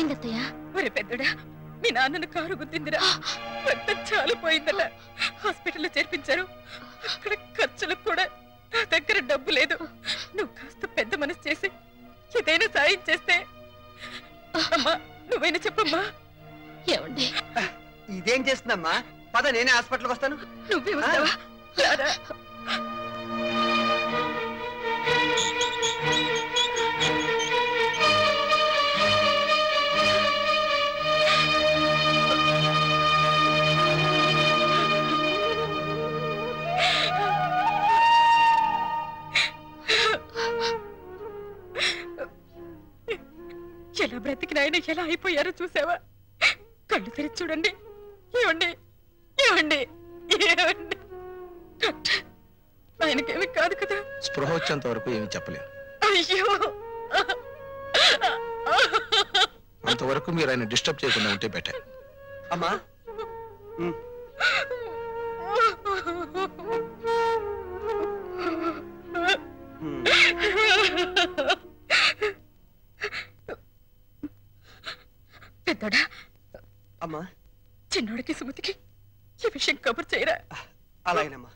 ఏమైందత్తయ్య? ఒరే పెద్దడా, మీ నాన్నను కారు గుద్దిందిరా. రక్తం చాలిపోయిందట. హాస్పిటల్లో చేర్పించారు. అక్కడ ఖర్చులకు కూడా నా దగ్గర డబ్బు లేదు. నువ్వు కాస్త పెద్ద మనసు చేసి ఏదైనా సాయం చేస్తే. అమ్మా, నువ్వైనా చెప్పమ్మా. ఏమండి, ఇదేం చేస్తుందమ్మా? పద, నేనే హాస్పిటల్కి వస్తాను. నువ్వే వస్తావా? రారా. ఎలా బ్రతికిన ఆయన ఎలా అయిపోయారో చూసావా? కళ్ళు తెరిచి చూడండి. ఏమండి, ఏమండి, ఏమండి? ఆయనకేమి కాదు కదా? స్పృహ వచ్చేంత వరకు ఏమి చెప్పలేను. అయ్యో, అంతవరకు మీరు ఆయన డిస్టర్బ్ చేయకుండా ఉంటే బెటర్. అమ్మా, పెద్దోడా, అమ్మా, చిన్నోడికి సుమతికి ఈ విషయం కబుర్ చేయరా? అలాగేనమ్మా.